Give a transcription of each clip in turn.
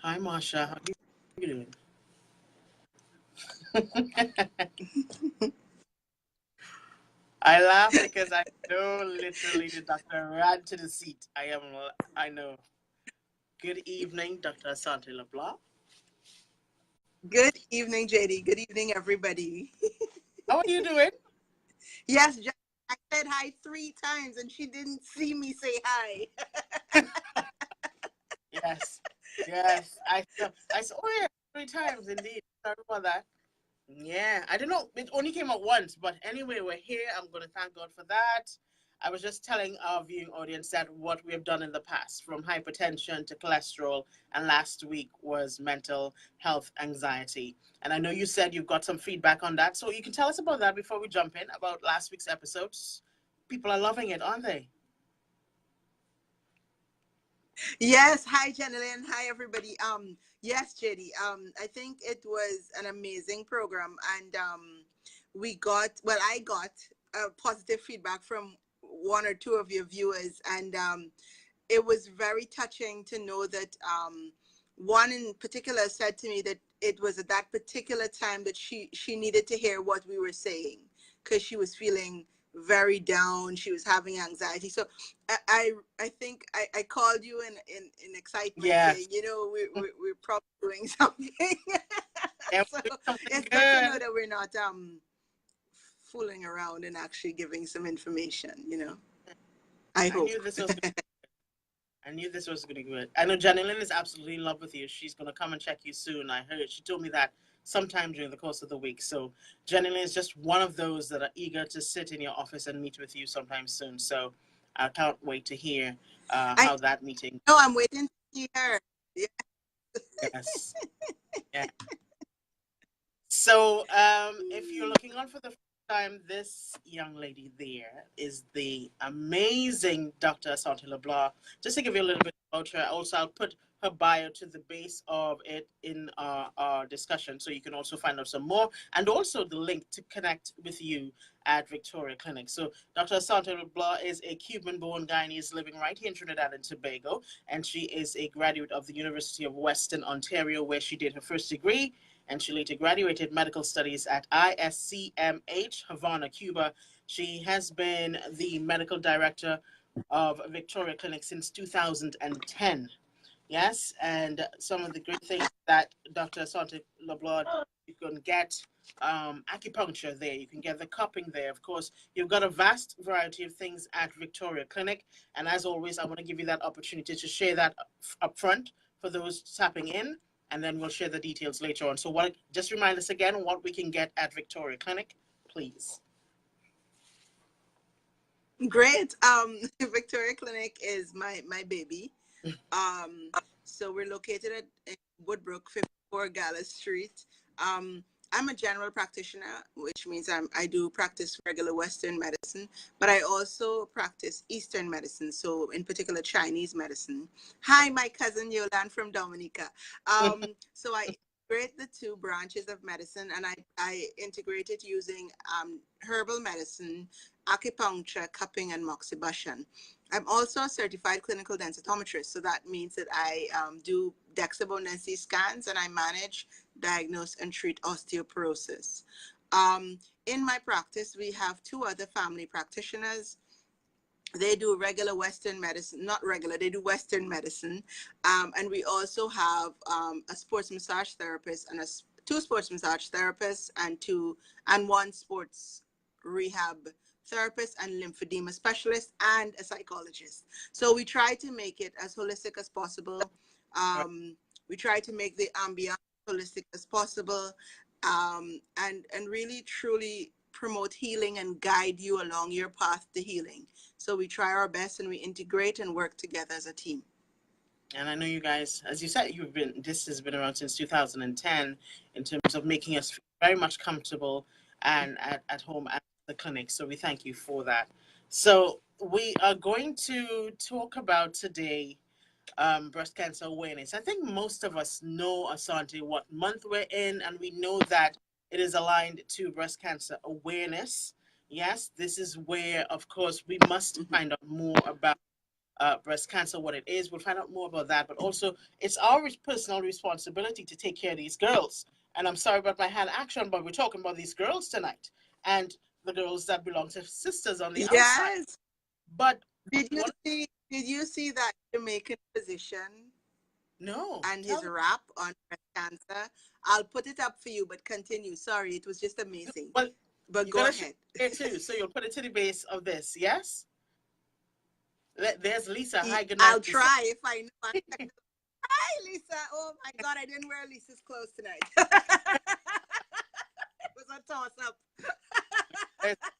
Hi, Marsha. How you doing? I laugh because I know literally the doctor ran to the seat. I know. Good evening, Dr. Asante LeBlanc. Good evening, JD. Good evening, everybody. How are you doing? Yes, I said hi 3 times and she didn't see me say hi. Yes, yes. I saw. Oh yeah, 3 times indeed. Sorry about that. Yeah, I don't know. It only came out once, but anyway, we're here. I'm going to thank God for that. I was just telling our viewing audience that what we have done in the past, from hypertension to cholesterol, and last week was mental health anxiety. And I know you said you've got some feedback on that, so you can tell us about that before we jump in about last week's episodes. People are loving it, aren't they? Yes, hi, Jenilyn. Hi, everybody. Yes, JD. I think it was an amazing program, and I got positive feedback from one or two of your viewers, and it was very touching to know that one in particular said to me that it was at that particular time that she needed to hear what we were saying because she was feeling very down. She was having anxiety. So I think I called you in excitement saying, Yes. we're probably doing something. Yeah, So we're doing something it's good to know good. that we're not fooling around and actually giving some information. I I hope. knew this was I knew this was going to be good. I know Janelyn is absolutely in love with you. She's going to come and check you soon. I heard she told me that sometime during the course of the week. So Janelyn is just one of those that are eager to sit in your office and meet with you sometime soon. So I can't wait to hear I how that meeting. know I'm waiting to see her. Yeah. Yes. Yeah. So, if you're looking on for the first time, this young lady there is the amazing Dr. Asante LeBlanc. Just to give you a little bit about her, also I'll put her bio to the base of it in our discussion, so you can also find out some more, and also the link to connect with you at Victoria Clinic. So, Dr. Asante LeBlanc is a Cuban-born Guyanese living right here in Trinidad and Tobago, and she is a graduate of the University of Western Ontario, where she did her first degree and she later graduated medical studies at ISCMH, Havana, Cuba. She has been the medical director of Victoria Clinic since 2010. Yes, and some of the great things that Dr. Asante LeBlanc, you can get acupuncture there, you can get the cupping there. Of course, you've got a vast variety of things at Victoria Clinic. And as always, I want to give you that opportunity to share that up front for those tapping in, and then we'll share the details later on. So just remind us again what we can get at Victoria Clinic, please. Great. Victoria Clinic is my baby. Um, so we're located at in Woodbrook, 54 Gallus Street. I'm a general practitioner, which means I do practice regular Western medicine, but I also practice Eastern medicine. So in particular, Chinese medicine. Hi, my cousin Yolan from Dominica. So I integrate the two branches of medicine, and I integrate it using herbal medicine, acupuncture, cupping, and moxibustion. I'm also a certified clinical densitometrist, so that means that I do DEXA bone density scans and I manage, diagnose, and treat osteoporosis. In my practice, we have two other family practitioners. They do regular Western medicine, not regular, they do Western medicine. And we also have a sports massage therapist and two sports massage therapists and one sports rehab therapist and lymphedema specialist and a psychologist. So we try to make it as holistic as possible. We try to make the ambiance holistic as possible, and really truly promote healing and guide you along your path to healing. So we try our best and we integrate and work together as a team. And I know you guys, as you said, this has been around since 2010 in terms of making us feel very much comfortable and at home at the clinic. So we thank you for that. So we are going to talk about today breast cancer awareness. I think most of us know, Asante, what month we're in, and we know that it is aligned to breast cancer awareness. Yes, this is where, of course, we must Mhm. find out more about breast cancer, what it is. We'll find out more about that. But also, it's our personal responsibility to take care of these girls. And I'm sorry about my hand action, but we're talking about these girls tonight and the girls that belong to sisters on the outside. Yes. But Did you see that Jamaican physician no, and tell his me. rap on breast cancer? I'll put it up for you, but continue. Sorry, it was just amazing. Well, But you're go gonna share ahead. it too, so you'll put it to the base of this. Yes. There's Lisa. Hi, good night, I'll Lisa. try if I know. Hi, Lisa. Oh my God, I didn't wear Lisa's clothes tonight. It was a toss up.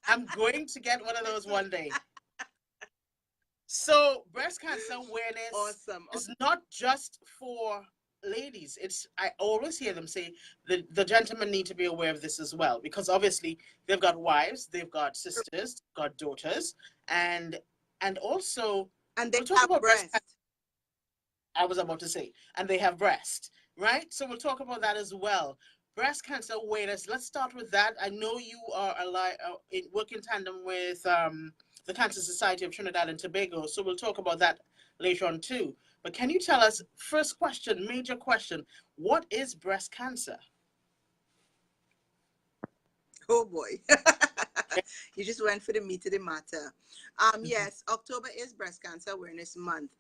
I'm going to get one of those one day. So breast cancer awareness Awesome. is not just for ladies. It's I always hear them say the gentlemen need to be aware of this as well, because obviously they've got wives, they've got sisters, got daughters, and also And they we'll talk have about breast cancer. breast. I was about to say, and they have breast, right? So we'll talk about that as well. Breast cancer awareness. Let's start with that. I know you are work in tandem with the Cancer Society of Trinidad and Tobago, so we'll talk about that later on too. But can you tell us, first question, major question, what is breast cancer? Oh boy. You just went for the meat of the matter. Mhm. Yes, October is Breast Cancer Awareness Month.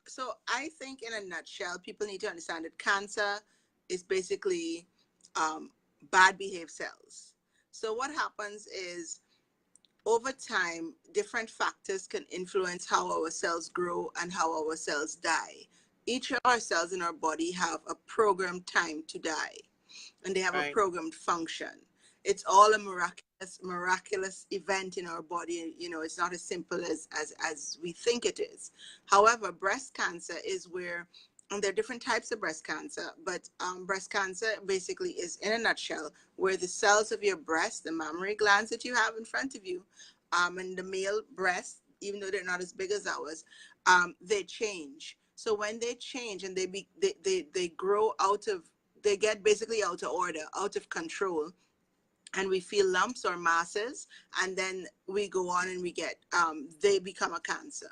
So I think in a nutshell, people need to understand that cancer is basically um, bad behaved cells. So what happens is over time, different factors can influence how our cells grow and how our cells die. Each of our cells in our body have a programmed time to die, and they have a Right, programmed function. It's all a miraculous event in our body. You know, it's not as simple as we think it is. However, breast cancer is where, and there are different types of breast cancer, but breast cancer basically is, in a nutshell, where the cells of your breast, the mammary glands that you have in front of you, and the male breast, even though they're not as big as ours, they change. So when they change and they grow out of, they get basically out of order, out of control, and we feel lumps or masses, and then we go on and we get they become a cancer.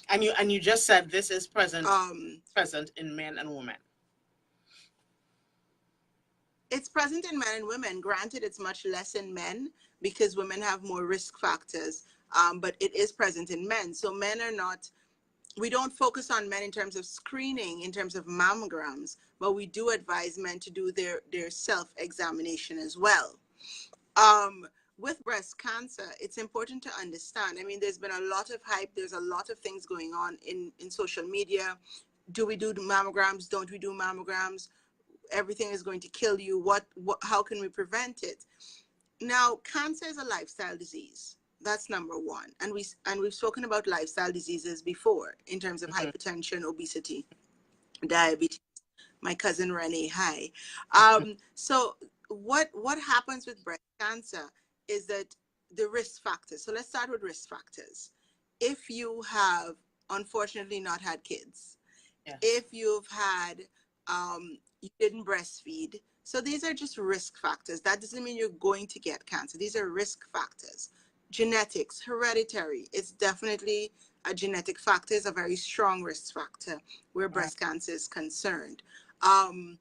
and you just said this is um present in men and women. it's present in men and women. Granted, it's much less in men because women have more risk factors, but it is present in men. So men are not, we don't focus on men in terms of screening, in terms of mammograms, but we do advise men to do their self-examination as well. um with breast cancer, it's important to understand, I mean, there's been a lot of hype, there's a lot of things going on in social media. Do we do mammograms? Don't we do mammograms? Everything is going to kill you. What how can we prevent it? Now, cancer is a lifestyle disease. That's number one. And we've spoken about lifestyle diseases before in terms of Mhm. hypertension, obesity, diabetes. My cousin Renee, hi. So what happens with breast cancer is that the risk factors. So let's start with risk factors. If you have unfortunately not had kids, Yes. if you've had you didn't breastfeed, so these are just risk factors. That doesn't mean you're going to get cancer. These are risk factors. Genetics, hereditary, it's definitely a genetic factor, is a very strong risk factor where Right. breast cancer is concerned. um,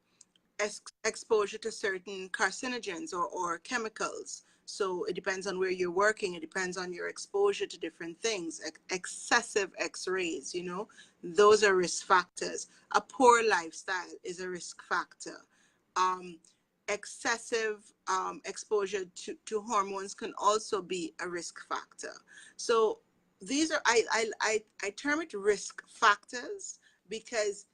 Exposure to certain carcinogens or chemicals. So it depends on where you're working. It depends on your exposure to different things. Excessive X-rays, you know, those are risk factors. A poor lifestyle is a risk factor. Um, Excessive exposure to hormones can also be a risk factor. So these are, I term it risk factors because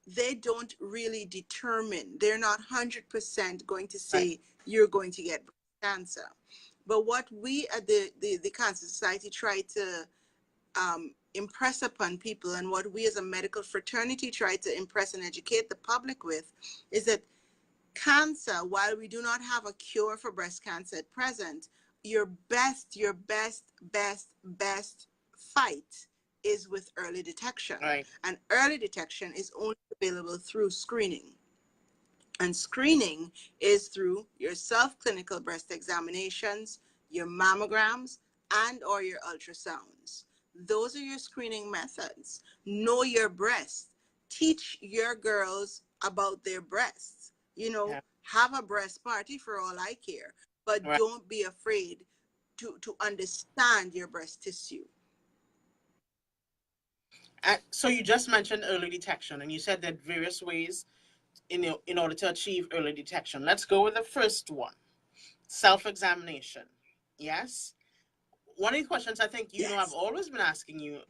they don't really determine, they're not 100% going to Right. say you're going to get cancer. But what we at the Cancer Society try to impress upon people, and what we as a medical fraternity try to impress and educate the public with, is that cancer, while we do not have a cure for breast cancer at present, your best fight is with early detection. Right. And early detection is only available through screening. And screening is through your self-clinical breast examinations, your mammograms, and or your ultrasounds. Those are your screening methods. Know your breast. Teach your girls about their breasts. You know, Yeah. have a breast party for all I care, but Right. don't be afraid to understand your breast tissue. So you just mentioned early detection, and you said that various ways in order to achieve early detection. Let's go with the first one: self-examination. Yes. One of the questions I think I've Yes. always been asking you: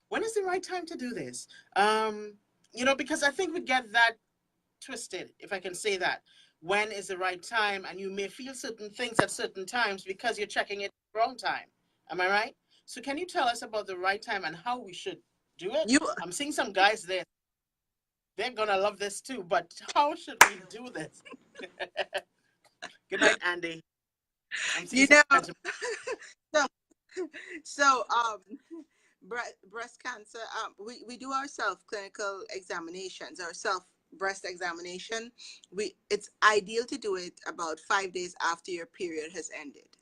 when is the right time to do this? Because I think we get that twisted, if I can say that. When is the right time? And you may feel certain things at certain times because you're checking it at the wrong time. Am I right? So can you tell us about the right time and how we should do it? You I'm seeing some guys there. They're gonna love this too, but how should we do this? Good night, Andy. I'm seeing you some know guys. so so breast cancer, we do our self clinical examinations, our self breast examination. It's ideal to do it about 5 days after your period has ended.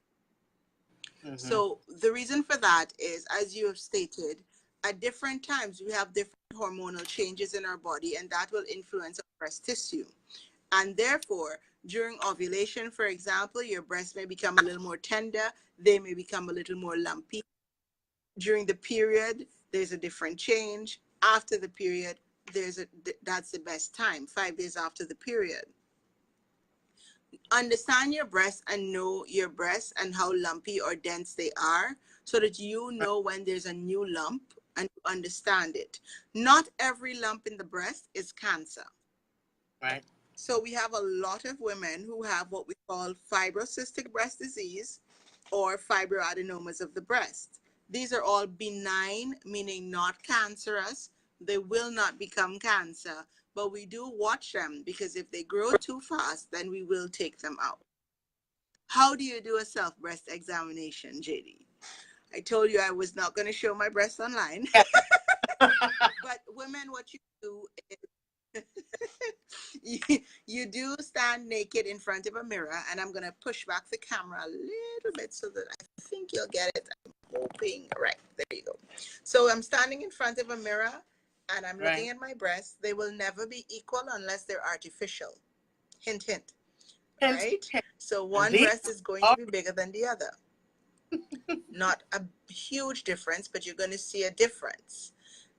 Mm-hmm. So the reason for that is, as you have stated, at different times we have different hormonal changes in our body, and that will influence our breast tissue. And therefore, during ovulation, for example, your breasts may become a little more tender, they may become a little more lumpy. During the period, there's a different change. After the period, that's the best time, 5 days after the period. Understand your breasts and know your breasts and how lumpy or dense they are, so that you Right. know when there's a new lump and you understand it. Not every lump in the breast is cancer. Right. So we have a lot of women who have what we call fibrocystic breast disease or fibroadenomas of the breast. These are all benign, meaning not cancerous. They will not become cancer, but we do watch them, because if they grow too fast, then we will take them out. How do you do a self breast examination, JD? I told you I was not going to show my breast online, Yeah. but women, what you do is you, you do stand naked in front of a mirror, and I'm going to push back the camera a little bit so that I think you'll get it. I'm hoping. Right, there you go. So I'm standing in front of a mirror and I'm looking Right. at my breasts. They will never be equal unless they're artificial. Hint, hint. Hint, Right? hint. So And one these breast is going to are be bigger than the other. Not a huge difference, but you're going to see a difference.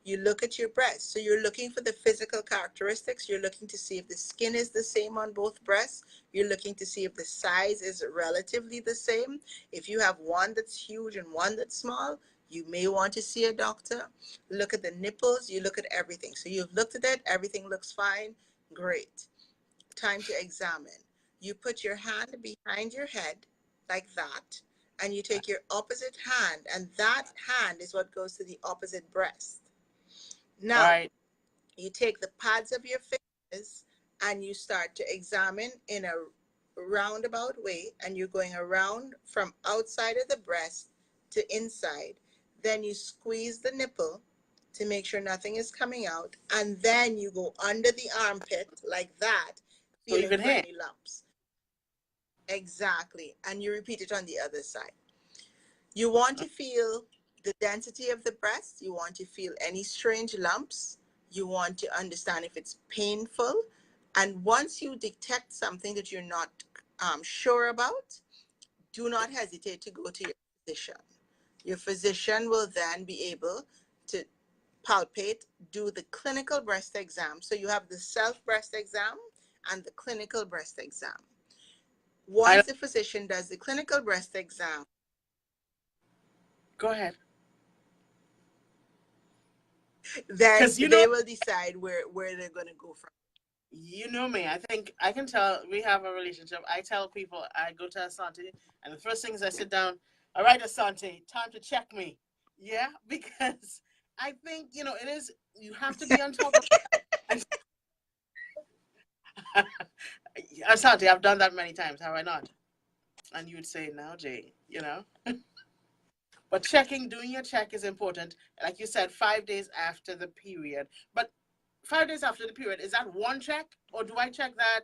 You look at your breasts. So you're looking for the physical characteristics. You're looking to see if the skin is the same on both breasts. You're looking to see if the size is relatively the same. If you have one that's huge and one that's small, you may want to see a doctor. Look at the nipples. You look at everything. So you've looked at it. Everything looks fine. Great. Time to examine. You put your hand behind your head like that, and you take your opposite hand, and that hand is what goes to the opposite breast. Now, right. you take the pads of your fingers and you start to examine in a roundabout way, and you're going around from outside of the breast to inside. Then you squeeze the nipple to make sure nothing is coming out, and then you go under the armpit like that, So feeling even for here. any lumps. Exactly. And you repeat it on the other side. You want to feel the density of the breast. You want to feel any strange lumps. You want to understand if it's painful. And once you detect something that you're not sure about, do not hesitate to go to your physician. Your physician will then be able to palpate, do the clinical breast exam. So you have the self breast exam and the clinical breast exam. I Once the physician does the clinical breast exam, Go ahead. then Because they will decide where they're going to go from. you know me. I think I can tell we have a relationship. I tell people I go to Asante, and the first thing is I sit down. All right, Asante, time to check me. Yeah, because I think it is. You have to be on top of. And Asante, I've done that many times. Have I not? And you would say, "No, Jay." But doing your check is important. Like you said, 5 days after the period. But 5 days after the period, is that one check, or do I check that?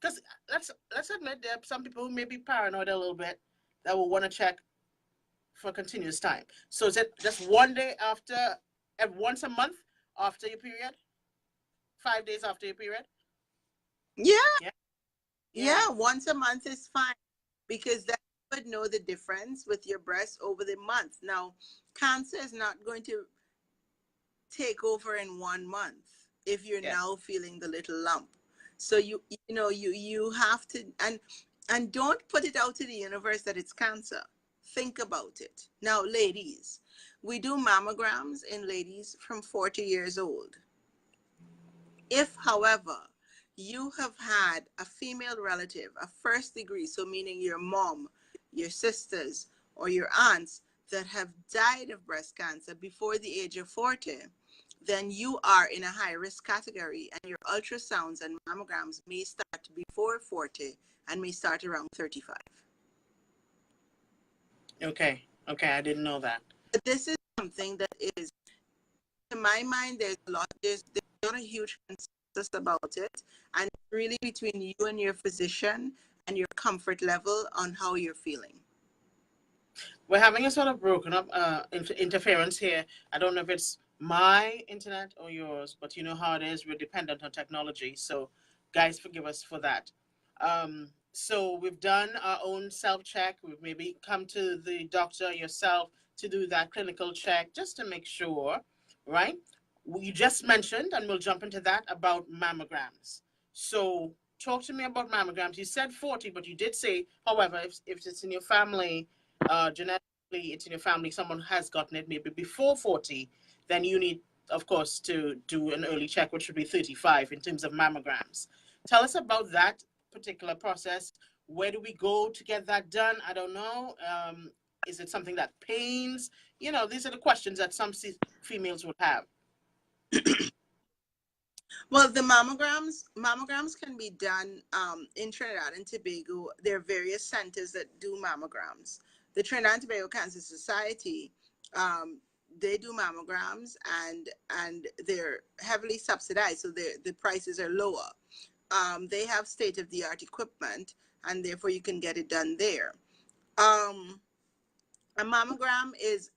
Because let's admit there are some people who may be paranoid a little bit that will want to check for a continuous time. So is it just one day after, once a month after your period? 5 days after your period? Yeah, Yeah. Yeah. yeah, once a month is fine because then you would know the difference with your breast over the month. Now, cancer is not going to take over in 1 month if you're Yeah. now feeling the little lump. So you have to, and don't put it out to the universe that it's cancer. Think about it. Now, ladies, we do mammograms in ladies from 40 years old. If, however, you have had a female relative, a first degree, so meaning your mom, your sisters, or your aunts that have died of breast cancer before the age of 40, then you are in a high risk category and your ultrasounds and mammograms may start before 40 and may start around 35. Okay. Okay. I didn't know that. But this is something that is, to my mind, there's not a huge consensus about it, and it's really between you and your physician and your comfort level on how you're feeling. We're having a sort of broken up interference here. I don't know if it's my internet or yours, but you know how it is. We're dependent on technology. So, guys, forgive us for that. So, we've done our own self check. We've maybe come to the doctor yourself to do that clinical check just to make sure, right? We just mentioned, and we'll jump into that, about mammograms. So, talk to me about mammograms. You said 40, but you did say, however, if it's in your family, genetically, it's in your family, someone has gotten it maybe before 40, then you need, of course, to do an early check, which would be 35 in terms of mammograms. Tell us about that particular process. Where do we go to get that done? I don't know. Is it something that pains? You know, these are the questions that some females would have. Well, the mammograms can be done in Trinidad and Tobago. There are various centers that do mammograms. The Trinidad and Tobago Cancer Society, they do mammograms, and they're heavily subsidized, so the prices are lower. They have state-of-the-art equipment, and therefore you can get it done there. Um, a mammogram is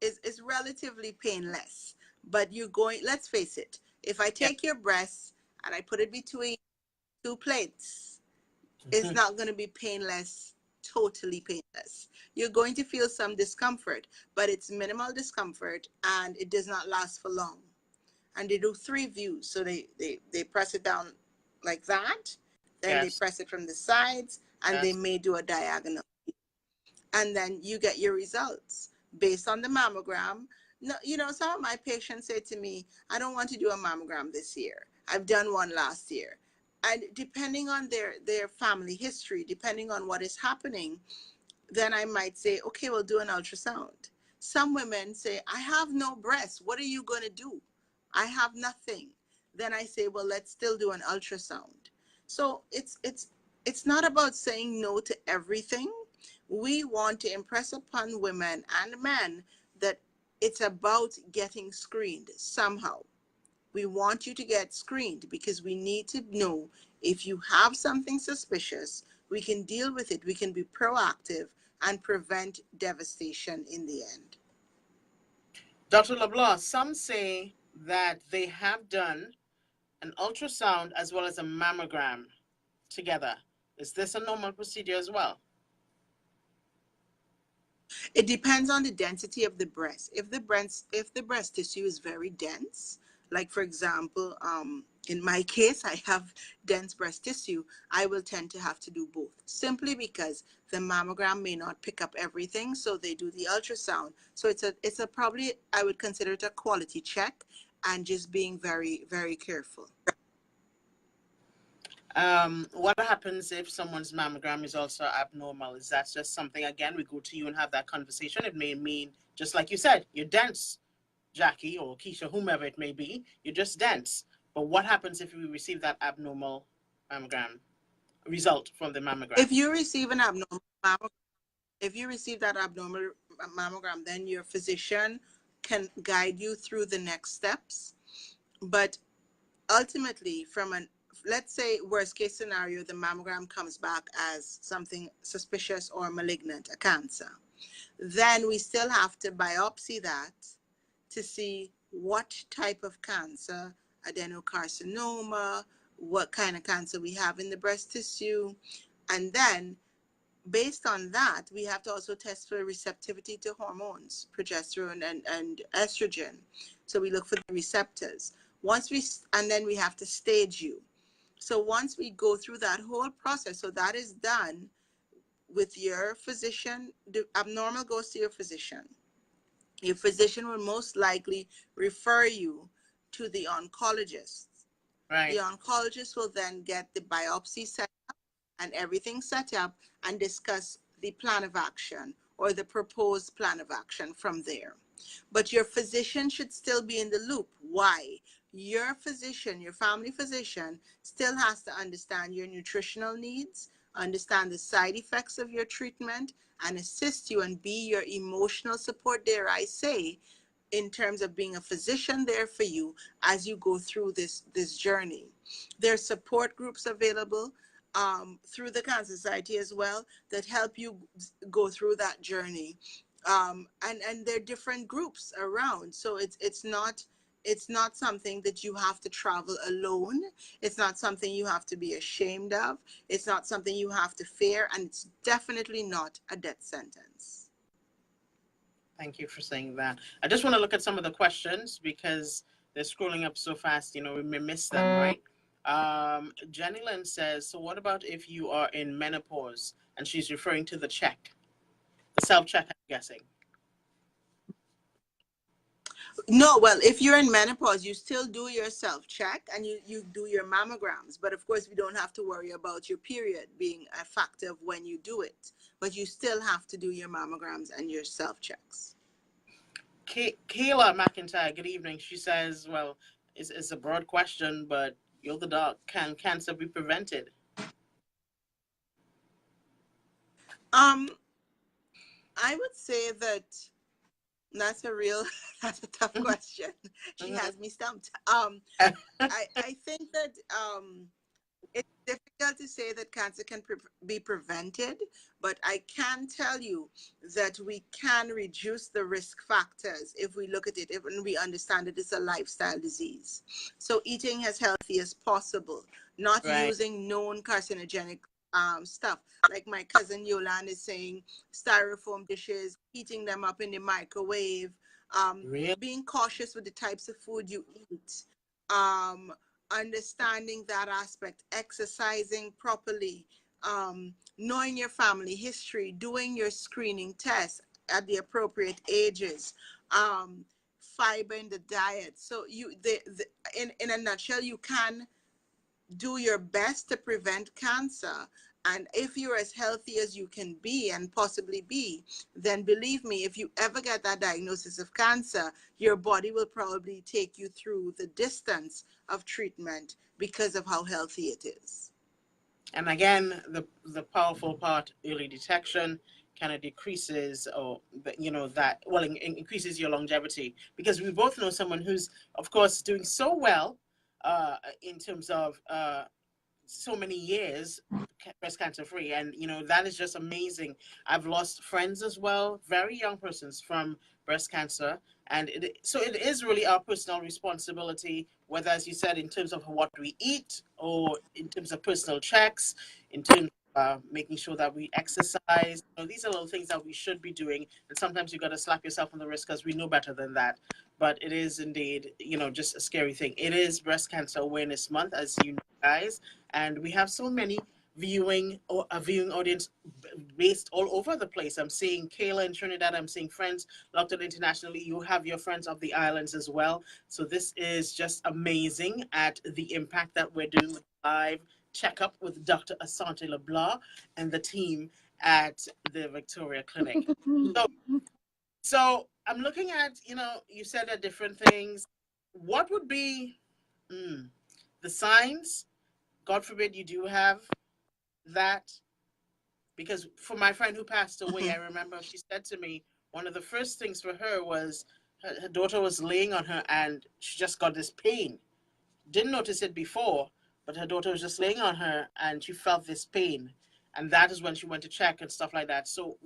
relatively painless, but you're going, let's face it, if I Yeah. take your breast and I put it between two plates, it's not going to be painless, totally painless. You're going to feel some discomfort, but it's minimal discomfort and it does not last for long. And they do 3 views. So they press it down like that, then they Yes. press it from the sides, and they Yes. may do a diagonal. And then you get your results based on the mammogram. No, some of my patients say to me, I don't want to do a mammogram this year. I've done one last year. And depending on their family history, depending on what is happening, then I might say, okay, we'll do an ultrasound. Some women say, I have no breasts. What are you going to do? I have nothing. Then I say, well, let's still do an ultrasound. So it's not about saying no to everything. We want to impress upon women and men that it's about getting screened somehow. We want you to get screened because we need to know if you have something suspicious, we can deal with it. We can be proactive and prevent devastation in the end. Dr. LeBlanc, some say that they have done an ultrasound as well as a mammogram together. Is this a normal procedure as well? It depends on the density of the breast. If the breast tissue is very dense, like for example, in my case, I have dense breast tissue, I will tend to have to do both, simply because the mammogram may not pick up everything, so they do the ultrasound. So it's a probably, I would consider it a quality check, and just being very, very careful. What happens if someone's mammogram is also abnormal? Is that just something, again, we go to you and have that conversation? It may mean, just like you said, you're dense, Jackie or Keisha, whomever it may be, you're just dense. But what happens if we receive that abnormal mammogram result from the mammogram? If you receive an abnormal mammogram, if you receive that abnormal mammogram, then your physician can guide you through the next steps. But ultimately, let's say worst case scenario, the mammogram comes back as something suspicious or malignant, a cancer. Then we still have to biopsy that to see what type of cancer, adenocarcinoma, what kind of cancer we have in the breast tissue. And then based on that, we have to also test for receptivity to hormones, progesterone and estrogen. So we look for the receptors. And then we have to stage you. So once we go through that whole process, so that is done with your physician. The abnormal goes to your physician. Your physician will most likely refer you to the oncologist. Right. The oncologist will then get the biopsy set up and everything set up and discuss the plan of action or the proposed plan of action from there. But your physician should still be in the loop. Why? Your physician, your family physician, still has to understand your nutritional needs, understand the side effects of your treatment, and assist you and be your emotional support, dare I say, in terms of being a physician there for you as you go through this journey. There are support groups available through the Cancer Society as well that help you go through that journey. And there are different groups around. So it's not something that you have to travel alone. It's not something you have to be ashamed of. It's not something you have to fear, and it's definitely not a death sentence. Thank you for saying that. I just want to look at some of the questions because they're scrolling up so fast, we may miss them, right? Jenny Lynn says, so what about if you are in menopause? And she's referring to the check, the self-check, I'm guessing. No, well, if you're in menopause, you still do your self-check and you do your mammograms. But of course, we don't have to worry about your period being a factor of when you do it. But you still have to do your mammograms and your self-checks. Kayla McIntyre, good evening. She says, well, it's a broad question, but you're the doc. Can cancer be prevented? I would say that's a tough question. She has me stumped. I think that it's difficult to say that cancer can be prevented, but I can tell you that we can reduce the risk factors if we look at it and we understand that it's a lifestyle disease. So eating as healthy as possible, not using known carcinogenic stuff. Like my cousin Yolande is saying, styrofoam dishes, heating them up in the microwave, Really? being cautious with the types of food you eat, understanding that aspect, exercising properly, knowing your family history, doing your screening tests at the appropriate ages, fiber in the diet. So in a nutshell, you can do your best to prevent cancer. And if you're as healthy as you can be and possibly be, then believe me, if you ever get that diagnosis of cancer, your body will probably take you through the distance of treatment because of how healthy it is. And again, the powerful part, early detection, kind of decreases increases your longevity, because we both know someone who's, of course, doing so well in terms of so many years breast cancer free, and that is just amazing. I've lost friends as well, very young persons, from breast cancer, and so it is really our personal responsibility, whether, as you said, in terms of what we eat or in terms of personal checks, in terms of making sure that we exercise. These are little things that we should be doing, and sometimes you got to slap yourself on the wrist because we know better than that. But it is indeed, just a scary thing. It is Breast Cancer Awareness Month, as you know, guys, and we have so many viewing audience based all over the place. I'm seeing Kayla in Trinidad. I'm seeing friends locked on internationally. You have your friends of the islands as well. So this is just amazing at the impact that we're doing with live checkup with Dr. Asante LeBlanc and the team at the Victoria Clinic. So I'm looking at, you said that different things. What would be the signs? God forbid you do have that. Because for my friend who passed away, I remember she said to me, one of the first things for her was her daughter was laying on her and she just got this pain. Didn't notice it before, but her daughter was just laying on her and she felt this pain. And that is when she went to check and stuff like that. So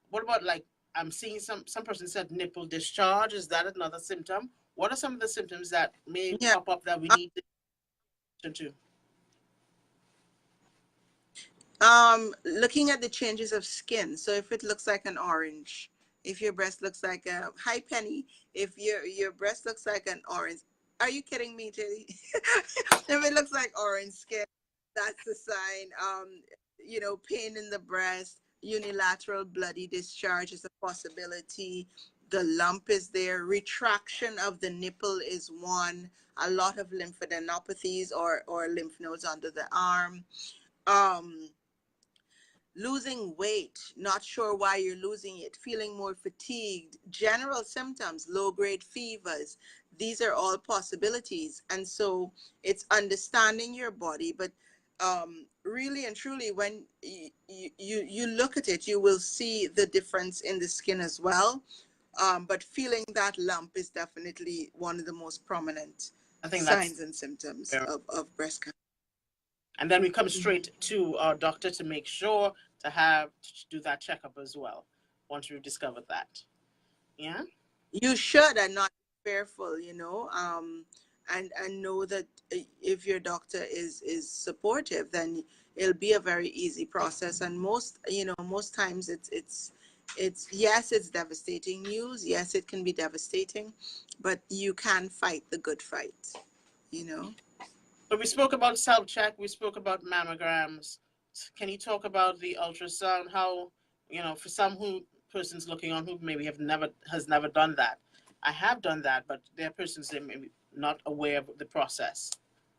what about like I'm seeing some person said nipple discharge. Is that another symptom? What are some of the symptoms that may Yeah. pop up that we need to attention to? Looking at the changes of skin. So if it looks like an orange, if your breast looks like a hi Penny, if your breast looks like an orange, are you kidding me, Jay? If it looks like orange skin, that's the sign. Pain in the breast, unilateral bloody discharge is a possibility. The lump is there. Retraction of the nipple is one. A lot of lymphadenopathies or lymph nodes under the arm. Um, Losing weight, not sure why you're losing it, feeling more fatigued, general symptoms, low grade fevers. These are all possibilities. And so it's understanding your body. But really and truly, when you look at it, you will see the difference in the skin as well. But feeling that lump is definitely one of the most prominent I think that's signs and symptoms fair. of breast cancer. And then we come Mhm. straight to our doctor to make sure to do that checkup as well once we've discovered that. Yeah. You should and not be fearful, and know that if your doctor is supportive, then it'll be a very easy process. And most times it's yes, it's devastating news. Yes, it can be devastating, but you can fight the good fight, you know. So we spoke about self check. We spoke about mammograms. Can you talk about the ultrasound? How for some who persons looking on who maybe has never done that. I have done that, but there are persons that may be not aware of the process.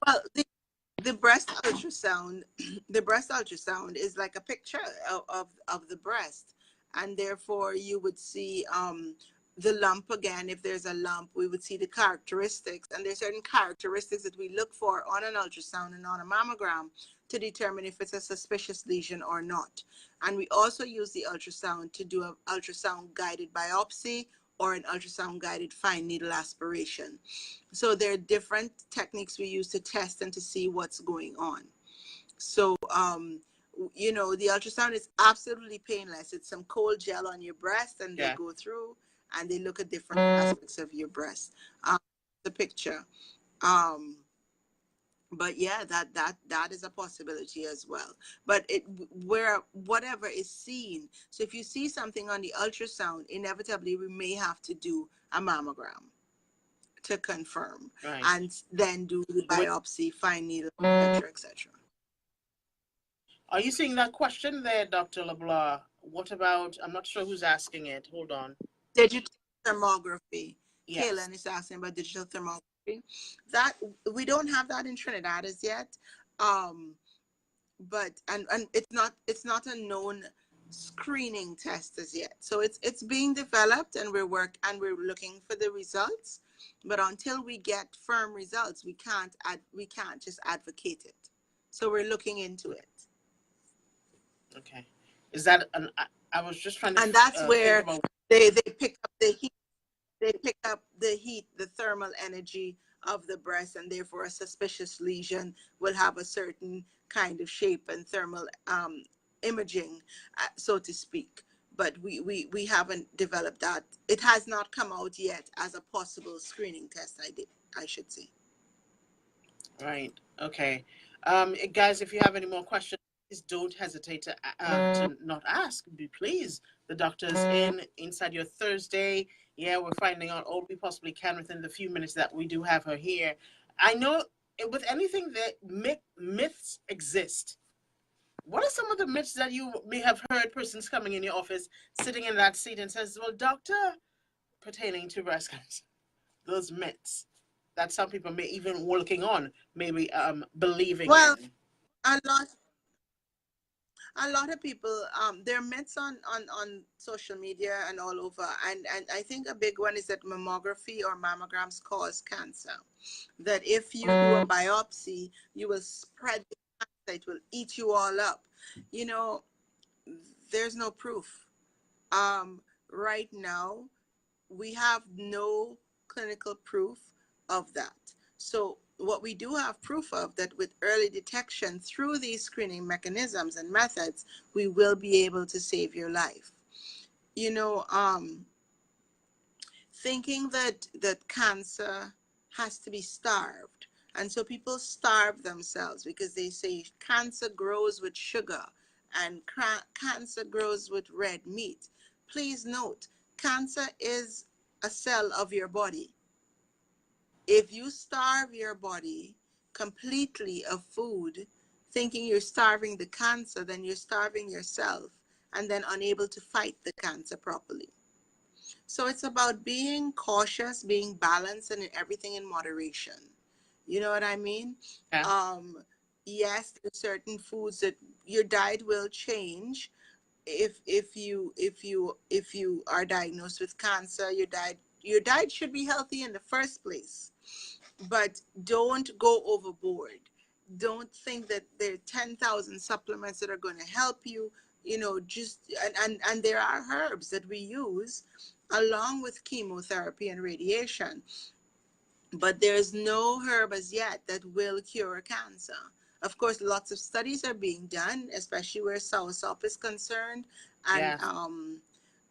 Well, the breast ultrasound, the breast ultrasound is like a picture of the breast, and therefore you would see the lump again. If there's a lump, we would see the characteristics, and there's certain characteristics that we look for on an ultrasound and on a mammogram to determine if it's a suspicious lesion or not. And we also use the ultrasound to do an ultrasound guided biopsy or an ultrasound guided fine needle aspiration. So there are different techniques we use to test and to see what's going on. So, the ultrasound is absolutely painless. It's some cold gel on your breast, and they Yeah. go through and they look at different aspects of your breast. The picture. Um, but yeah, that is a possibility as well. But where whatever is seen. So if you see something on the ultrasound, inevitably we may have to do a mammogram to confirm, Right. and then do the With biopsy, fine needle, etc., etc. Are you seeing that question there, Dr. LeBlanc? What about? I'm not sure who's asking it. Hold on. Digital thermography. Yes. Kaylin is asking about digital thermography. That we don't have that in Trinidad as yet, um, but and it's not a known screening test as yet. So it's being developed, and we're looking for the results. But until we get firm results, we can't just advocate it. So we're looking into it. Okay. Is that an? I was just trying to And that's think where about. they pick up the heat. They pick up the heat, the thermal energy of the breast, and therefore a suspicious lesion will have a certain kind of shape and thermal imaging, so to speak. But we haven't developed that. It has not come out yet as a possible screening test. I should say. Right. Okay. Guys, if you have any more questions, please don't hesitate to not ask. Be please. The doctor's inside your Thursday. Yeah, we're finding out all we possibly can within the few minutes that we do have her here. I know with anything that myths exist. What are some of the myths that you may have heard persons coming in your office, sitting in that seat and says, well, doctor, pertaining to breast cancer? Those myths that some people may even working on, maybe believing Well, in. a lot of people, there are myths on social media and all over, and I think a big one is that mammography or mammograms cause cancer, that if you do a biopsy you will spread the cancer, it will eat you all up. you know there's no proof. Right now we have no clinical proof of that. So what we do have proof of, that with early detection through these screening mechanisms and methods, we will be able to save your life. you know, thinking that cancer has to be starved. And so people starve themselves because they say cancer grows with sugar and cancer grows with red meat. Please note, cancer is a cell of your body. If you starve your body completely of food, thinking you're starving the cancer, then you're starving yourself and then unable to fight the cancer properly. So it's about being cautious, being balanced, and everything in moderation. You know what I mean? Yeah. Um, yes, there's certain foods that your diet will change if you are diagnosed with cancer. Your diet should be healthy in the first place, but don't go overboard. Don't think that there are 10,000 supplements that are going to help you. Just and there are herbs that we use along with chemotherapy and radiation, but there's no herb as yet that will cure cancer. Of course, lots of studies are being done, especially where soursop is concerned, and Yes.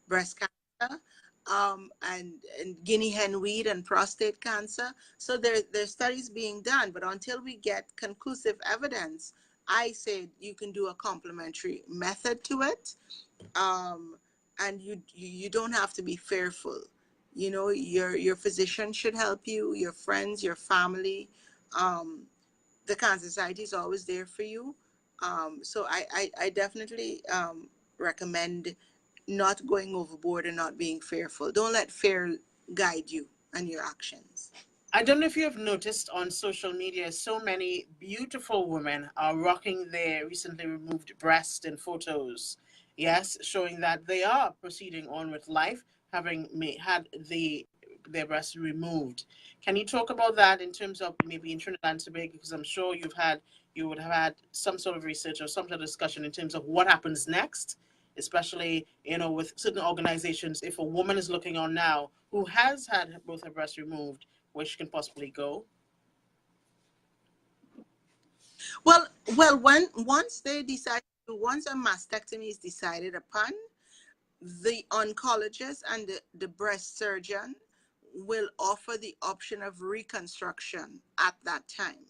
breast cancer, and guinea hen weed and prostate cancer. So there's studies being done, but until we get conclusive evidence, I say you can do a complementary method to it, and you don't have to be fearful. Your physician should help you, your friends, your family. Um, the Cancer Society is always there for you. So I definitely recommend not going overboard and not being fearful. Don't let fear guide you and your actions. I don't know if you have noticed on social media, so many beautiful women are rocking their recently removed breast in photos. Yes, showing that they are proceeding on with life, having had their breasts removed. Can you talk about that in terms of maybe in Trinidad and Tobago? Because I'm sure you would have had some sort of research or some sort of discussion in terms of what happens next, especially with certain organizations. If a woman is looking on now who has had both her breasts removed, where she can possibly go. Well, when once a mastectomy is decided upon, the oncologist and the breast surgeon will offer the option of reconstruction at that time.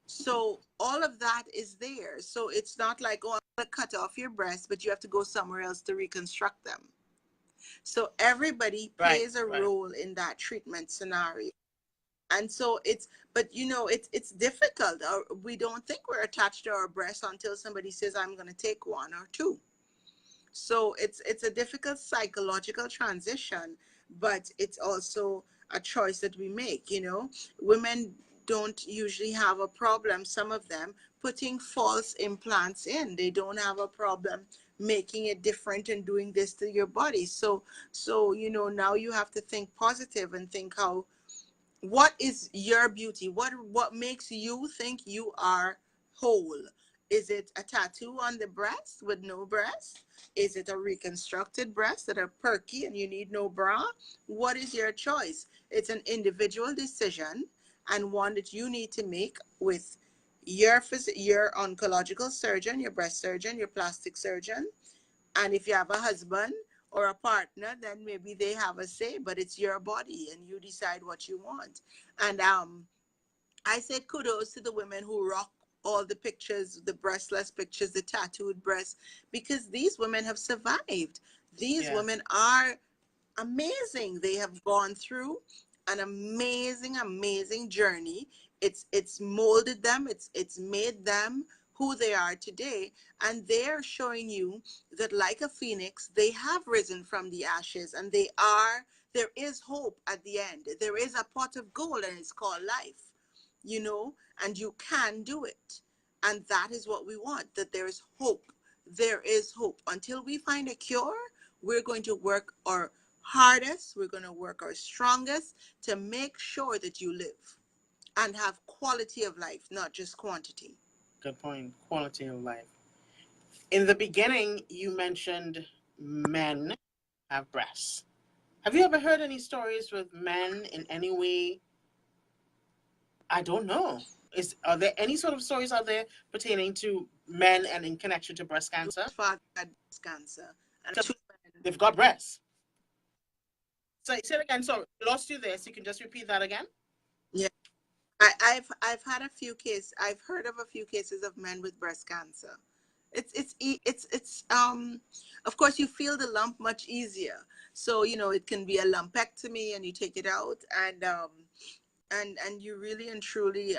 So all of that is there. So it's not like, oh, I'm going to cut off your breast, but you have to go somewhere else to reconstruct them. So everybody Right, plays a right. role in that treatment scenario. And so it's difficult. We don't think we're attached to our breast until somebody says, I'm going to take one or two. So it's a difficult psychological transition, but it's also a choice that we make. Women don't usually have a problem, some of them, putting false implants in. They don't have a problem making it different and doing this to your body. So now you have to think positive and think how what is your beauty, what makes you think you are whole. Is it a tattoo on the breast with no breast? Is it a reconstructed breast that are perky and you need no bra? What is your choice? It's an individual decision, and one that you need to make with your oncological surgeon, your breast surgeon, your plastic surgeon. And if you have a husband or a partner, then maybe they have a say, but it's your body and you decide what you want. And I say kudos to the women who rock all the pictures, the breastless pictures, the tattooed breasts, because these women have survived. These Yeah. women are amazing. They have gone through an amazing, amazing journey. It's molded them. It's made them who they are today, and they're showing you that, like a phoenix, they have risen from the ashes, and there is hope at the end. There is a pot of gold, and it's called life. And you can do it. And that is what we want, that there is hope. There is hope. Until we find a cure, we're going to work our hardest, we're going to work our strongest to make sure that you live and have quality of life, not just quantity. Good point. Quality of life. In the beginning, you mentioned men have breasts. Have you ever heard any stories with men in any way? I don't know. Are there any sort of stories out there pertaining to men and in connection to breast cancer? Father had breast cancer, and Just two men. They've got breasts. So say it again. So lost you there. So you can just repeat that again. Yeah. I've had a few cases. I've heard of a few cases of men with breast cancer. It's of course you feel the lump much easier. So it can be a lumpectomy and you take it out, and you really and truly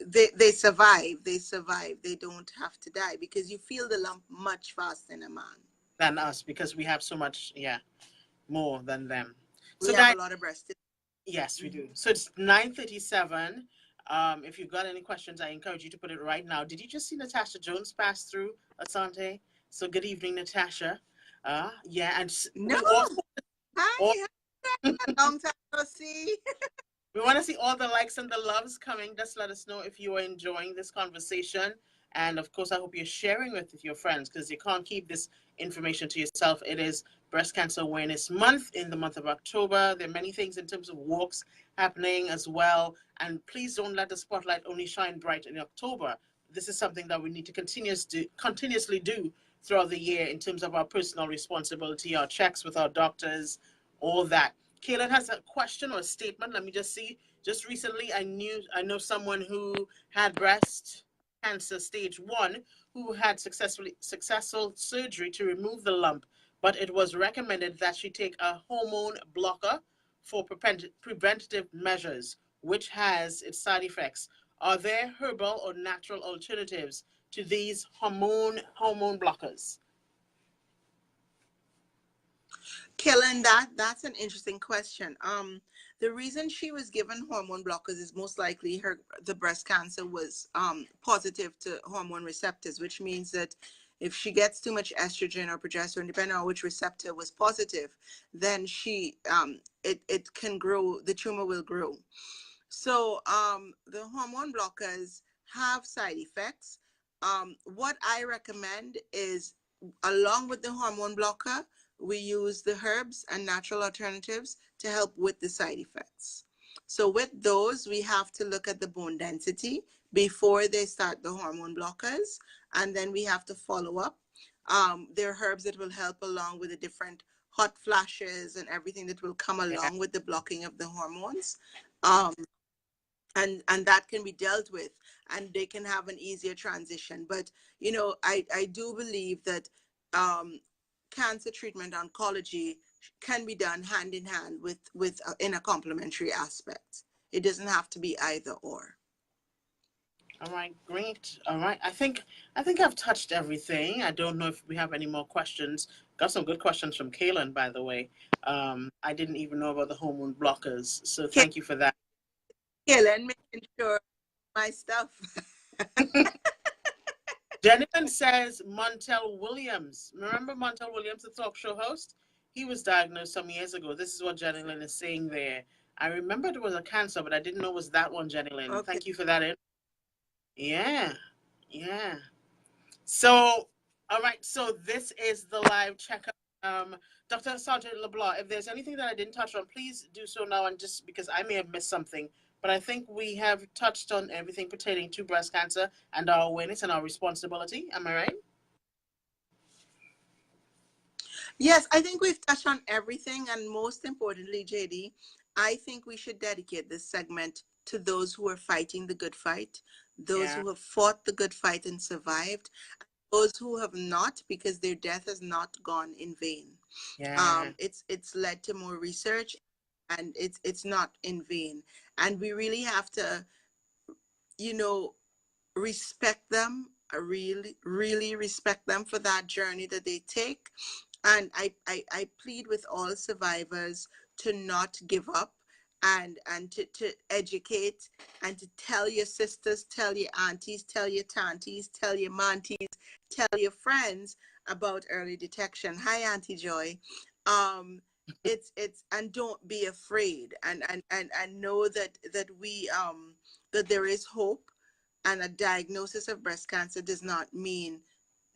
they survive. They don't have to die because you feel the lump much faster in a man. Than us, because we have so much, yeah, more than them. So We have that, a lot of breast. yes, we do. So it's 9:37. If you've got any questions, I encourage you to put it right now. Did you just see Natasha Jones pass through, Asante? So good evening, Natasha. Yeah, and No. we also all, Hi. Long time no see. we want to see all the likes and the loves coming. Just let us know if you are enjoying this conversation. And of course, I hope you're sharing with your friends, because you can't keep this information to yourself. It is Breast Cancer Awareness Month in the month of October. There are many things in terms of walks happening as well. And please don't let the spotlight only shine bright in October. This is something that we need to continuously do throughout the year in terms of our personal responsibility, our checks with our doctors, all that. Kaylin has a question or a statement. Let me just see. Just recently, I know someone who had breast cancer stage 1, who had successful surgery to remove the lump, but it was recommended that she take a hormone blocker for preventative measures, which has its side effects. Are there herbal or natural alternatives to these hormone blockers? Killing that's an interesting question. The reason she was given hormone blockers is most likely the breast cancer was positive to hormone receptors, which means that if she gets too much estrogen or progesterone, depending on which receptor was positive, then it can grow, the tumor will grow. So the hormone blockers have side effects. What I recommend is, along with the hormone blocker, we use the herbs and natural alternatives to help with the side effects. So with those, we have to look at the bone density before they start the hormone blockers, and then we have to follow up. There are herbs that will help along with the different hot flashes and everything that will come Yeah. along with the blocking of the hormones. Um, and that can be dealt with, and they can have an easier transition. But I do believe that cancer treatment oncology can be done hand in hand with in a complementary aspect. It doesn't have to be either or. All right, great. All right. I think I've touched everything. I don't know if we have any more questions. Got some good questions from Kaylin, by the way. I didn't even know about the hormone blockers. So thank you for that. Helen, making sure my stuff. Jennifer says Montel Williams. Remember Montel Williams, the talk show host? He was diagnosed some years ago. This is what Jenny Lynn is saying there. I remembered it was a cancer, but I didn't know it was that one, Jenny Lynn. Okay. Thank you for that. Yeah, yeah. So, all right. So this is the live checkup. Dr. Asante LeBlanc, if there's anything that I didn't touch on, please do so now, and just because I may have missed something. But I think we have touched on everything pertaining to breast cancer and our awareness and our responsibility. Am I right? Yes, I think we've touched on everything. And most importantly, JD, I think we should dedicate this segment to those who are fighting the good fight, those Yeah. who have fought the good fight and survived, those who have not, because their death has not gone in vain. Yeah. It's led to more research, and it's not in vain. And we really have to, you know, respect them. I really respect them for that journey that they take. And I plead with all survivors to not give up, and to educate, and to tell your sisters, tell your aunties, tell your tanties, tell your manties, tell your friends about early detection. Hi, Auntie Joy. It's and don't be afraid, and know that there is hope, and a diagnosis of breast cancer does not mean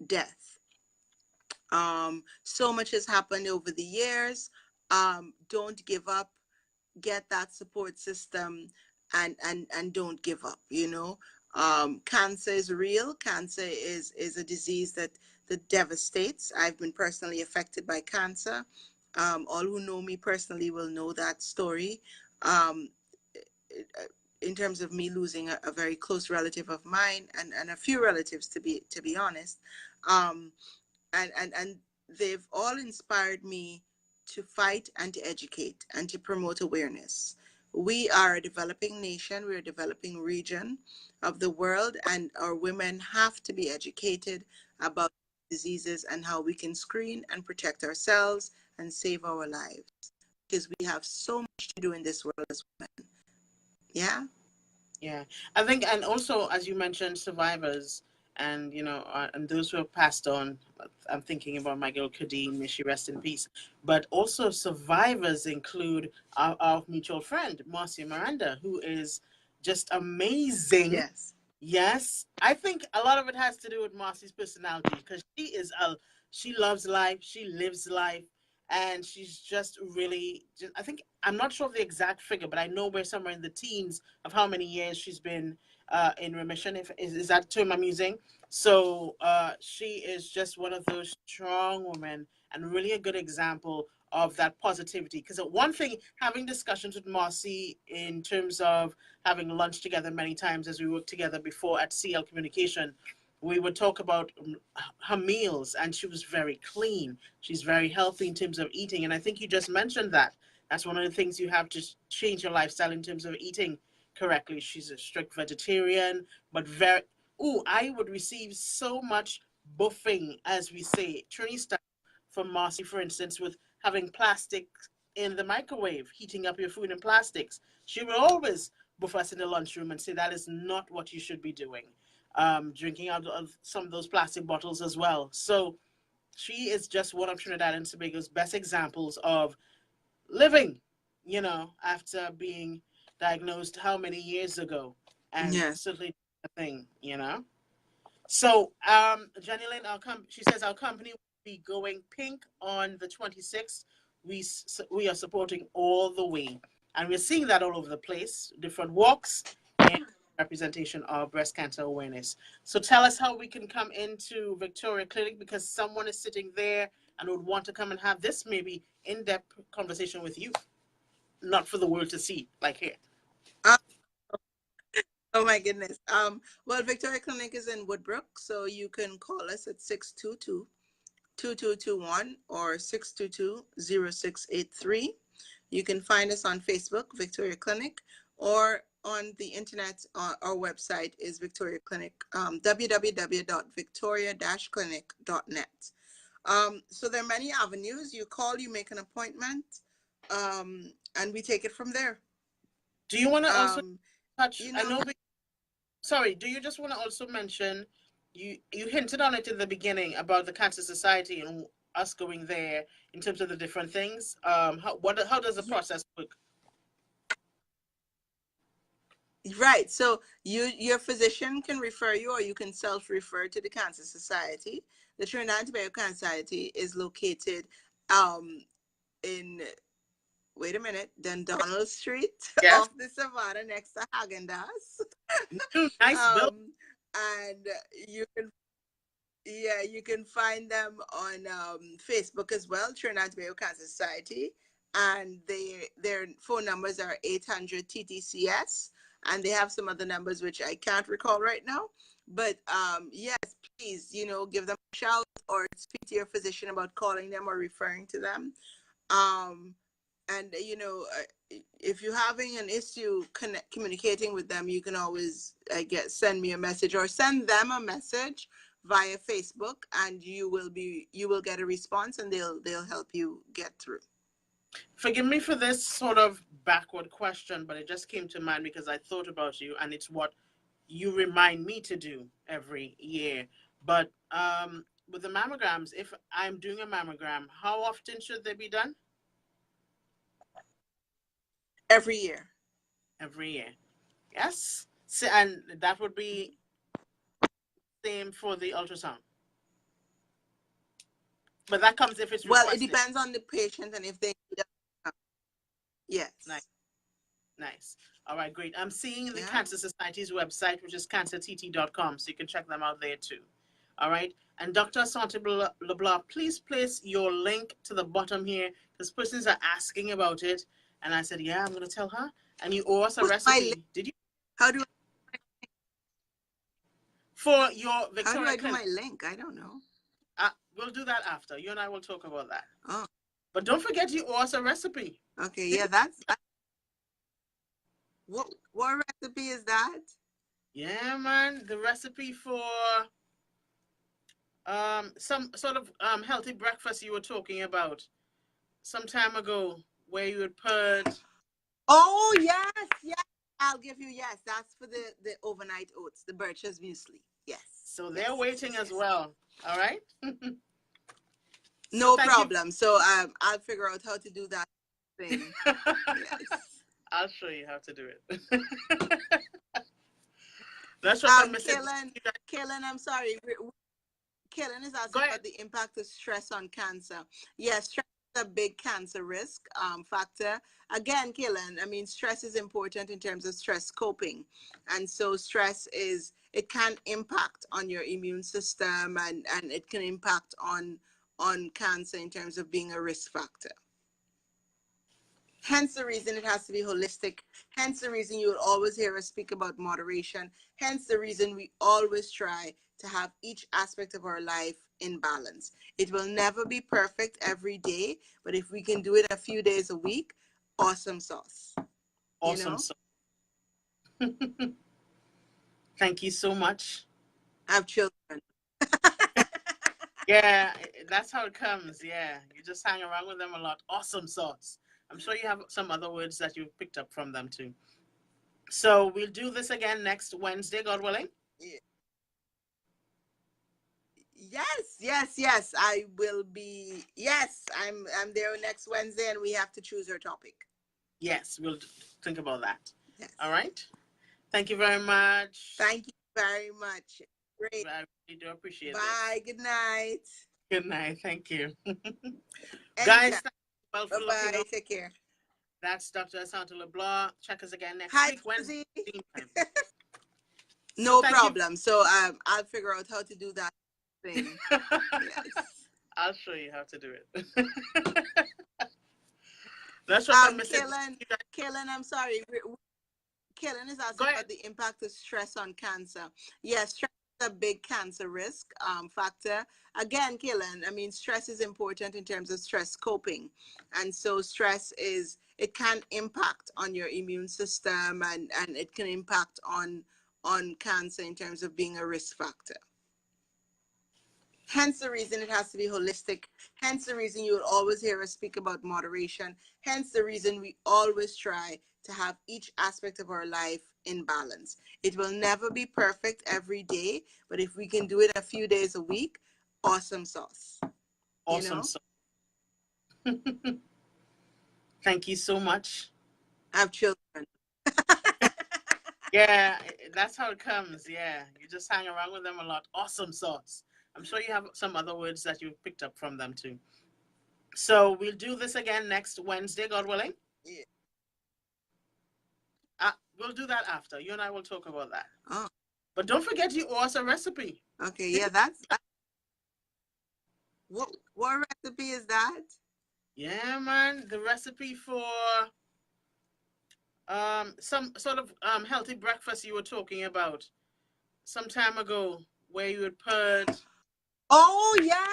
death. So much has happened over the years. Don't give up. Get that support system, and don't give up. Cancer is real. Cancer is a disease that that devastates. I've been personally affected by cancer. All who know me personally will know that story. Um, in terms of me losing a very close relative of mine, and a few relatives, to be honest. Um, and they've all inspired me to fight and to educate and to promote awareness. We are a developing nation, we're a developing region of the world, and our women have to be educated about diseases and how we can screen and protect ourselves and save our lives, because we have so much to do in this world as women. Yeah. Yeah, I think, and also as you mentioned, survivors, and and those who have passed on. I'm thinking about my girl Kadeen, may she rest in peace. But also survivors include our mutual friend Marcia Miranda, who is just amazing. Yes. Yes, I think a lot of it has to do with Marcy's personality, because she loves life, she lives life, and she's just really. I think I'm not sure of the exact figure, but I know we're somewhere in the teens of how many years she's been in remission. If is that term I'm using? So she is just one of those strong women, and really a good example of that positivity. Because one thing, having discussions with Marcy in terms of having lunch together many times as we worked together before at CL Communication, we would talk about her meals, and she was very clean. She's very healthy in terms of eating. And I think you just mentioned that. That's one of the things you have to change your lifestyle in terms of eating correctly. She's a strict vegetarian, but very, I would receive so much buffing, as we say, Trini style, from Marcy, for instance, with having plastic in the microwave, heating up your food in plastics. She will always buff us in the lunchroom and say that is not what you should be doing. Drinking out of some of those plastic bottles as well. So she is just one of Trinidad and Tobago's best examples of living, after being diagnosed how many years ago, and Yes. certainly a thing. So, Jenny Lynn, she says our company will be going pink on the 26th. We are supporting all the way, and we're seeing that all over the place, different walks and representation of breast cancer awareness. So, tell us how we can come into Victoria Clinic, because someone is sitting there and would want to come and have this maybe in-depth conversation with you, not for the world to see, like here. Uh, oh my goodness. Well, Victoria Clinic is in Woodbrook, so you can call us at 622-2221 or 622-0683. You can find us on Facebook, Victoria Clinic, or on the internet. Our website is Victoria Clinic, www.victoria-clinic.net. So there are many avenues. You call, you make an appointment, and we take it from there. Do you want to also Um, touch? you I know, know. Sorry. Do you just want to also mention? You hinted on it in the beginning about the Cancer Society and us going there in terms of the different things. How does the process work? right. So your physician can refer you, or you can self-refer to the Cancer Society. The Trinidad and Tobago Cancer Society is located in, wait a minute, Donald Street Yes. off the Savannah next to Haagen-Dazs. Nice build. And you can, yeah, you can find them on Facebook as well, Trinidad and Tobago Cancer Society, and their phone numbers are 800 TTCS, and they have some other numbers which I can't recall right now. But yes, please, give them a shout or speak to your physician about calling them or referring to them. Um, and if you're having an issue communicating with them, you can always, I guess, send me a message or send them a message via Facebook, and you will get a response, and they'll help you get through. Forgive me for this sort of backward question, but it just came to mind because I thought about you, and it's what you remind me to do every year. But with the mammograms, if I'm doing a mammogram, how often should they be done? Every year. Every year. Yes. So, and that would be same for the ultrasound. But that comes if it's Well, it requested. depends on the patient and if they need a, Nice. yes. Nice. All right, great. I'm seeing the Yeah. Cancer Society's website, which is cancertt.com, so you can check them out there too. All right. And Dr. Asante LeBlanc, please place your link to the bottom here because persons are asking about it. And I said, yeah, I'm going to tell her. And you owe us a What's my link? recipe. Did you? How do For your how do Victoria I do Clinic. my link? I don't know. We'll do that after. You and I will talk about that. Oh, But don't forget you owe us a recipe. okay. Yeah, that's what recipe is that? Yeah, man. The recipe for some sort of healthy breakfast you were talking about some time ago where you would put. Oh yes, yes. I'll give you yes. That's for the overnight oats, the Birch's muesli. Yes. So Yes. they're waiting Yes, as yes. well. All right. No Thank problem. So I'll figure out how to do that thing. you. Yes. I'll show you how to do it. That's what I'm missing. Kaylin, I'm sorry. Kaylin is Go asking ahead. about the impact of stress on cancer. Yes, stress is a big cancer risk factor. Again, Kaylin, I mean, stress is important in terms of stress coping. And so it can impact on your immune system and it can impact on cancer in terms of being a risk factor. Hence the reason it has to be holistic. Hence the reason you will always hear us speak about moderation. Hence the reason we always try to have each aspect of our life in balance. It will never be perfect every day, but if we can do it a few days a week, awesome sauce. Awesome. Thank you so much. I have children. Yeah, that's how it comes. Yeah, you just hang around with them a lot. Awesome sauce. I'm sure you have some other words that you've picked up from them too. So we'll do this again next Wednesday, God willing. Yes. I will be. Yes, I'm there next Wednesday, and we have to choose our topic. Yes, we'll think about that. Yes. All right. Thank you very much. Thank you very much. Great. I really do appreciate this. Bye. Good night. Good night. Thank you. Anytime. Guys, well for Bye-bye. looking up. Take care. That's Dr. Asante LeBlanc. Check us again next Hi, week, Wednesday. No problem. So I'll figure out how to do that thing. Yes. I'll show you how to do it. That's what I'm missing. Kaylin, I'm sorry. Kaylin is asking about the impact of stress on cancer. Yes, stress is a big cancer risk factor. Again, Kaylin, I mean, stress is important in terms of stress coping. And so it can impact on your immune system and it can impact on cancer in terms of being a risk factor. Hence the reason it has to be holistic. Hence the reason you will always hear us speak about moderation. Hence the reason we always try to have each aspect of our life in balance. It will never be perfect every day, but if we can do it a few days a week, awesome sauce. Awesome sauce. Thank you so much. I have children. Yeah, that's how it comes. Yeah, you just hang around with them a lot. Awesome sauce. I'm sure you have some other words that you've picked up from them too. So we'll do this again next Wednesday, God willing. Yeah. We'll do that after. You and I will talk about that. Oh. But don't forget you owe us a recipe. Okay, yeah, that's what recipe is that? Yeah, man. The recipe for some sort of healthy breakfast you were talking about some time ago where you would put. Oh yes.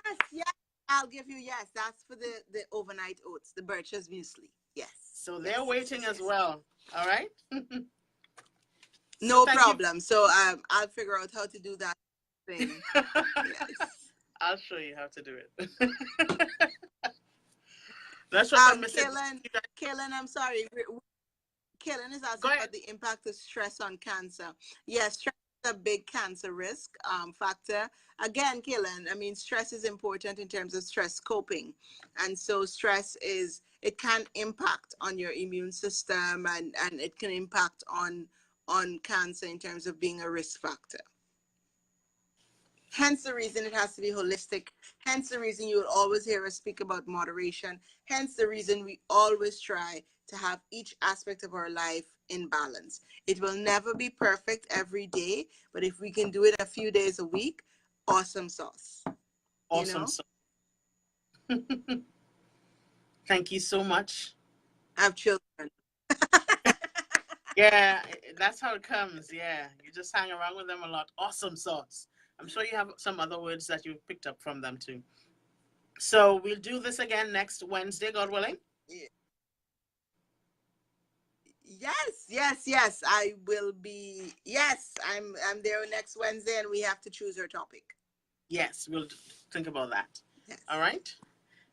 I'll give you yes. That's for the overnight oats, the Birch's muesli. Yes. So they're waiting as well. All right. No problem. So I'll figure out how to do that thing. Yes. I'll show you how to do it. That's what I'm missing. Kaylin, I'm sorry. Kaylin is asking about the impact of stress on cancer. Yes, stress is a big cancer risk factor. Again, Kaylin, I mean, stress is important in terms of stress coping. And so it can impact on your immune system and it can impact on cancer in terms of being a risk factor. Hence the reason it has to be holistic. Hence the reason you will always hear us speak about moderation. Hence the reason we always try to have each aspect of our life in balance. It will never be perfect every day, but if we can do it a few days a week, awesome sauce. you Awesome. know. So thank you so much. I have children. Yeah, that's how it comes. Yeah, you just hang around with them a lot. Awesome sauce. I'm sure you have some other words that you've picked up from them too. So we'll do this again next Wednesday, God willing. Yes, yes, yes. I will be. Yes, I'm there next Wednesday, and we have to choose our topic. Yes, we'll think about that. Yes. All right.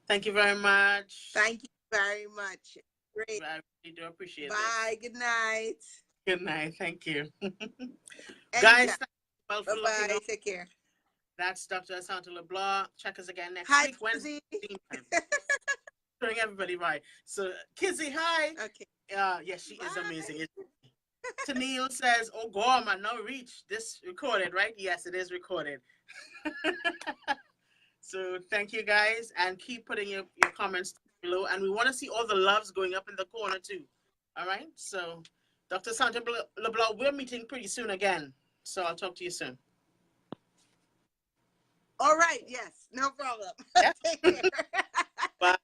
Thank you very much. Thank you very much. Great. I really do appreciate Bye. this. Good night. Good night. Thank you. Guys, Anytime. thank you well Bye for looking bye. on. Take care. That's Dr. Asante LeBlanc. Check us again next Hi, week, Wednesday, Kizzy. same time. Showing everybody right. So, Kizzy, hi. Okay. Yes, she is Bye. amazing. Tennille says, "Oh, Gorma, no reach. This recorded, right? Yes, it is recorded." So thank you guys, and keep putting your comments below. And we want to see all the loves going up in the corner too. All right. So Dr. Santa LeBlanc, we're meeting pretty soon again. So I'll talk to you soon. All right. Yes. No problem. Yeah. Take care. Bye.